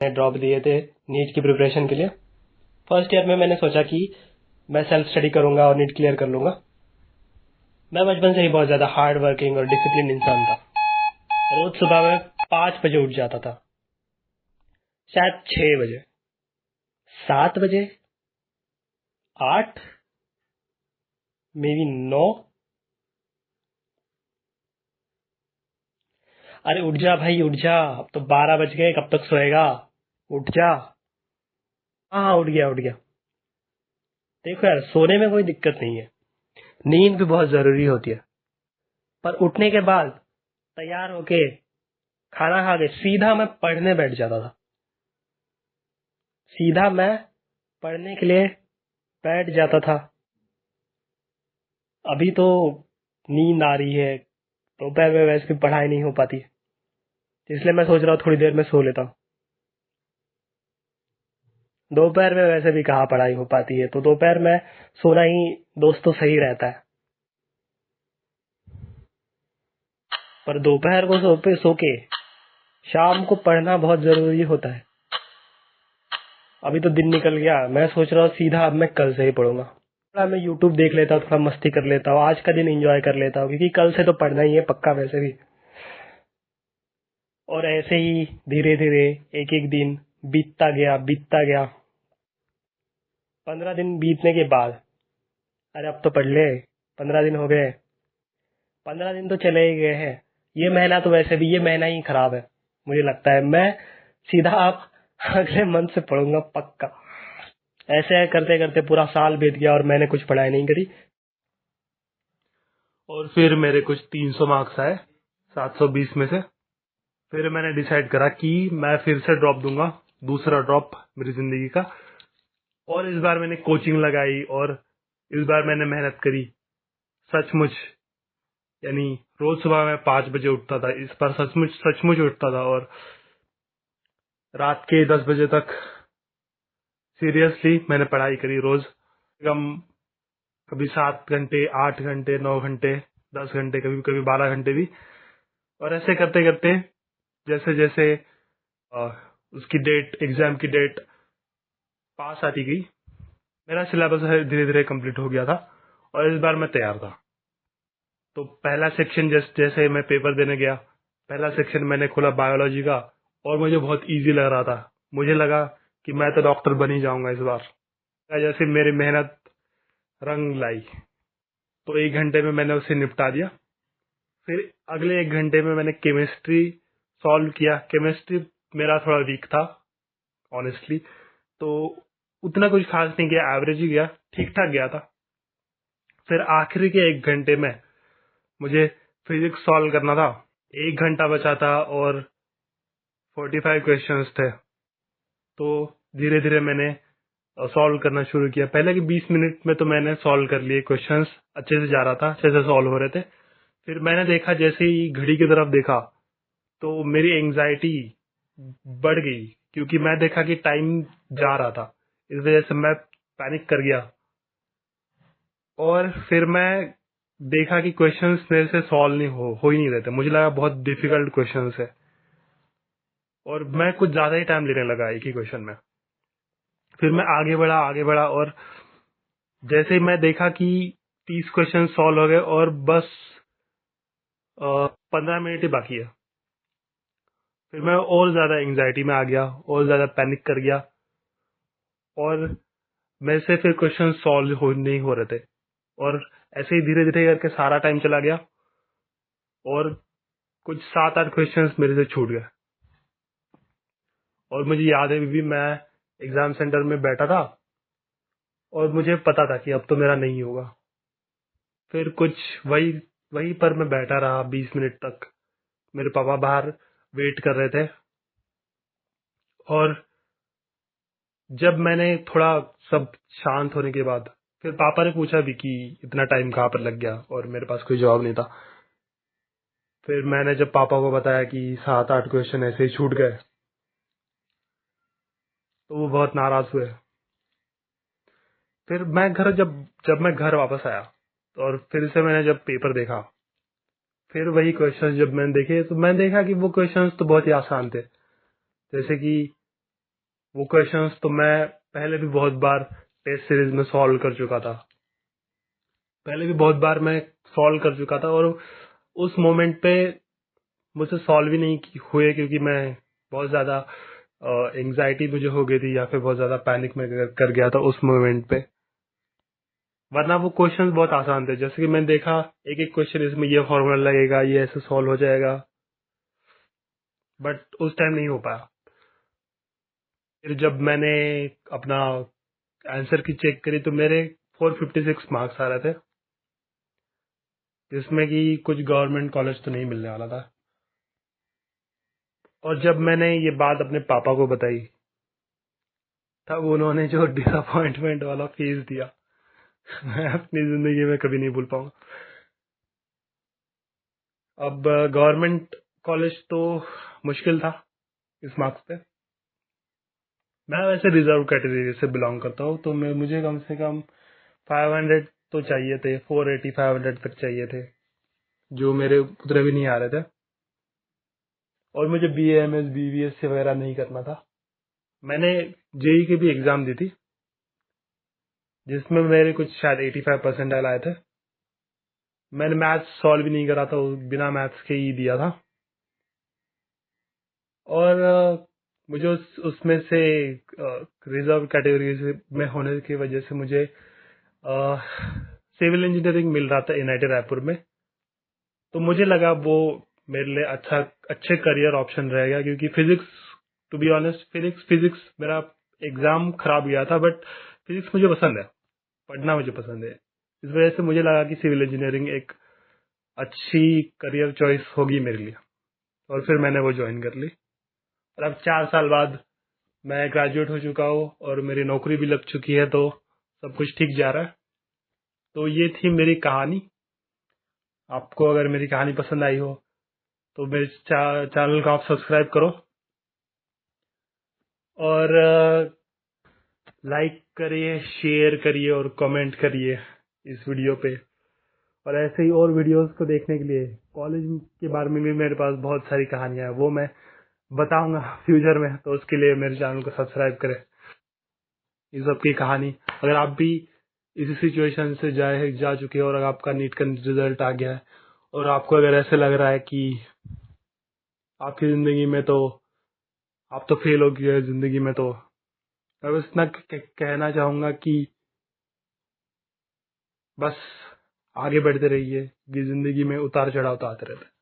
Drop दिए थे NEET की प्रिपरेशन के लिए। फर्स्ट ईयर में मैंने सोचा कि मैं सेल्फ स्टडी करूंगा और नीट क्लियर कर लूंगा। मैं बचपन से ही बहुत ज़्यादा हार्ड वर्किंग और डिसिप्लिन इंसान था। रोज सुबह में 5 बजे उठ जाता था, शायद 6 बजे, 7 बजे, 8, मे बी 9। अरे उठ जा भाई उठ जा, अब तो 12 बज गए, कब तक सोएगा, उठ जा। हाँ हाँ, उठ गया उठ गया। देखो यार, सोने में कोई दिक्कत नहीं है, नींद भी बहुत जरूरी होती है, पर उठने के बाद तैयार होके खाना खा के सीधा मैं पढ़ने बैठ जाता था। सीधा मैं पढ़ने के लिए बैठ जाता था। अभी तो नींद आ रही है, दोपहर में वैसे भी पढ़ाई नहीं हो पाती, इसलिए मैं सोच रहा हूँ थोड़ी देर में सो लेता हूँ। दोपहर में वैसे भी कहाँ पढ़ाई हो पाती है, तो दोपहर में सोना ही दोस्तों सही रहता है। पर दोपहर को सो के शाम को पढ़ना बहुत जरूरी होता है। अभी तो दिन निकल गया, मैं सोच रहा हूँ सीधा अब मैं कल से ही पढ़ूंगा। थोड़ा मैं यूट्यूब देख लेता हूँ, थोड़ा मस्ती कर लेता हूँ, आज का दिन एंजॉय कर लेता हूँ, क्योंकि कल से तो पढ़ना ही है पक्का वैसे भी। और ऐसे ही धीरे धीरे एक एक दिन बीतता गया। 15 दिन बीतने के बाद, अरे अब तो पढ़ ले, 15 दिन हो गए, 15 दिन तो चले ही गए हैं। ये महीना तो वैसे भी, ये महीना ही खराब है मुझे लगता है। मैं सीधा आप अगले मंथ से पढ़ूंगा पक्का। ऐसे करते करते पूरा साल बीत गया और मैंने कुछ पढ़ाई नहीं करी। और फिर मेरे कुछ 300 मार्क्स आए 720 में से। फिर मैंने डिसाइड करा कि मैं फिर से ड्रॉप दूंगा, दूसरा ड्रॉप मेरी जिंदगी का। और इस बार मैंने कोचिंग लगाई और इस बार मैंने मेहनत करी सचमुच। यानी रोज सुबह मैं 5 बजे उठता था, इस बार सचमुच सचमुच उठता था, और रात के 10 बजे तक सीरियसली मैंने पढ़ाई करी रोज। कम कभी 7 घंटे, 8 घंटे, 9 घंटे, 10 घंटे, कभी कभी 12 घंटे भी। और ऐसे करते करते जैसे जैसे अ, उसकी डेट, एग्जाम की डेट पास आती गई, मेरा सिलेबस धीरे धीरे कंप्लीट हो गया था और इस बार मैं तैयार था। तो पहला सेक्शन जैसे मैं पेपर देने गया, पहला सेक्शन मैंने खोला बायोलॉजी का, और मुझे बहुत इजी लग रहा था। मुझे लगा कि मैं तो डॉक्टर बन ही जाऊंगा इस बार। जैसे मेरी मेहनत रंग लाई, तो 1 घंटे में मैंने उसे निपटा दिया। फिर अगले 1 घंटे में मैंने केमिस्ट्री सॉल्व किया। केमिस्ट्री मेरा थोड़ा वीक था ऑनेस्टली, तो उतना कुछ खास नहीं गया, एवरेज ही गया, ठीक ठाक गया था। फिर आखिरी के 1 घंटे में मुझे फिजिक्स सॉल्व करना था। 1 घंटा बचा था और 45 क्वेश्चंस थे। तो धीरे धीरे मैंने सॉल्व करना शुरू किया। पहले के 20 मिनट में तो मैंने सॉल्व कर लिए क्वेश्चंस, अच्छे से जा रहा था, अच्छे से सॉल्व हो रहे थे। फिर मैंने देखा, जैसे ही घड़ी की तरफ देखा तो मेरी एंजाइटी बढ़ गई, क्योंकि मैं देखा कि टाइम जा रहा था। इस वजह से मैं पैनिक कर गया और फिर मैं देखा कि क्वेश्चंस मेरे से सॉल्व नहीं हो ही नहीं रहे थे। मुझे लगा बहुत डिफिकल्ट क्वेश्चंस है और मैं कुछ ज्यादा ही टाइम लेने लगा एक ही क्वेश्चन में। फिर मैं आगे बढ़ा और जैसे ही मैं देखा कि 30 क्वेश्चन सॉल्व हो गए और बस 15 मिनट ही बाकी है, फिर मैं और ज्यादा एंजाइटी में आ गया और ज्यादा पैनिक कर गया और मेरे से फिर क्वेश्चन सॉल्व नहीं हो रहे थे। और ऐसे ही धीरे धीरे करके सारा टाइम चला गया और कुछ 7-8 क्वेश्चंस मेरे से छूट गए। और मुझे याद है अभी भी, मैं एग्जाम सेंटर में बैठा था और मुझे पता था कि अब तो मेरा नहीं होगा। फिर कुछ वही वहीं पर मैं बैठा रहा 20 मिनट तक। मेरे पापा बाहर वेट कर रहे थे और जब मैंने थोड़ा सब शांत होने के बाद, फिर पापा ने पूछा भी कि इतना टाइम कहाँ पर लग गया, और मेरे पास कोई जवाब नहीं था। फिर मैंने जब पापा को बताया कि 7-8 क्वेश्चन ऐसे ही छूट गए, तो वो बहुत नाराज हुए। फिर मैं घर जब जब मैं घर वापस आया और फिर से मैंने जब पेपर देखा, फिर वही क्वेश्चंस जब मैंने देखे, तो मैंने देखा कि वो क्वेश्चंस तो बहुत ही आसान थे। जैसे कि वो क्वेश्चंस तो मैं पहले भी बहुत बार टेस्ट सीरीज में सॉल्व कर चुका था। पहले भी बहुत बार मैं सॉल्व कर चुका था और उस मोमेंट पे मुझसे सॉल्व ही नहीं हुए, क्योंकि मैं बहुत ज़्यादा एंग्जाइटी मुझे हो गई थी या फिर बहुत ज़्यादा पैनिक में कर गया था उस मोमेंट पे। वरना वो क्वेश्चंस बहुत आसान थे। जैसे कि मैंने देखा एक एक क्वेश्चन इसमें ये फॉर्मूला लगेगा, ये ऐसे सॉल्व हो जाएगा, बट उस टाइम नहीं हो पाया। फिर जब मैंने अपना आंसर की चेक करी तो मेरे 456 मार्क्स आ रहे थे, जिसमें कि कुछ गवर्नमेंट कॉलेज तो नहीं मिलने वाला था। और जब मैंने ये बात अपने पापा को बताई, तब उन्होंने जो डिसअपॉइंटमेंट वाला फेस दिया मैं अपनी जिंदगी में कभी नहीं भूल पाऊंगा। अब गवर्नमेंट कॉलेज तो मुश्किल था इस मार्क्स पे। मैं वैसे रिजर्व कैटेगरी से बिलोंग करता हूँ, तो मुझे कम से कम 500 तो चाहिए थे, 480 500 तक चाहिए थे, जो मेरे उतरे भी नहीं आ रहे थे। और मुझे BAMS BBS वगैरह नहीं करना था। मैंने जेई की भी एग्जाम दी थी, जिसमें मेरे कुछ शायद 85% आए थे। मैंने मैथ्स सॉल्व भी नहीं करा था, बिना मैथ्स के ही दिया था। और मुझे उसमें से रिजर्व कैटेगरी में होने की वजह से मुझे सिविल इंजीनियरिंग मिल रहा था NIT रायपुर में। तो मुझे लगा वो मेरे लिए अच्छे करियर ऑप्शन रहेगा, क्योंकि physics, to be honest, physics मेरा एग्जाम खराब गया था, बट फिजिक्स मुझे पसंद है, पढ़ना मुझे पसंद है। इस वजह से मुझे लगा कि सिविल इंजीनियरिंग एक अच्छी करियर चॉइस होगी मेरे लिए, और फिर मैंने वो ज्वाइन कर ली। और अब 4 साल बाद मैं ग्रेजुएट हो चुका हूँ और मेरी नौकरी भी लग चुकी है, तो सब कुछ ठीक जा रहा है। तो ये थी मेरी कहानी। आपको अगर मेरी कहानी पसंद आई हो तो मेरे चैनल को आप सब्सक्राइब करो और लाइक करिए, शेयर करिए और कमेंट करिए इस वीडियो पे। और ऐसे ही और वीडियोस को देखने के लिए कॉलेज के बारे में भी मेरे पास बहुत सारी कहानियां हैं, वो मैं बताऊंगा फ्यूचर में, तो उसके लिए मेरे चैनल को सब्सक्राइब करें। इस सब की कहानी, अगर आप भी इसी सिचुएशन से जा चुके हो और अगर आपका नीट का रिजल्ट आ गया है और आपको अगर ऐसे लग रहा है कि आपकी जिंदगी में तो आप तो फेल हो गए जिंदगी में, तो मैं बस इतना कहना चाहूंगा कि बस आगे बढ़ते रहिए, कि जिंदगी में उतार चढ़ाव तो आते रहते हैं।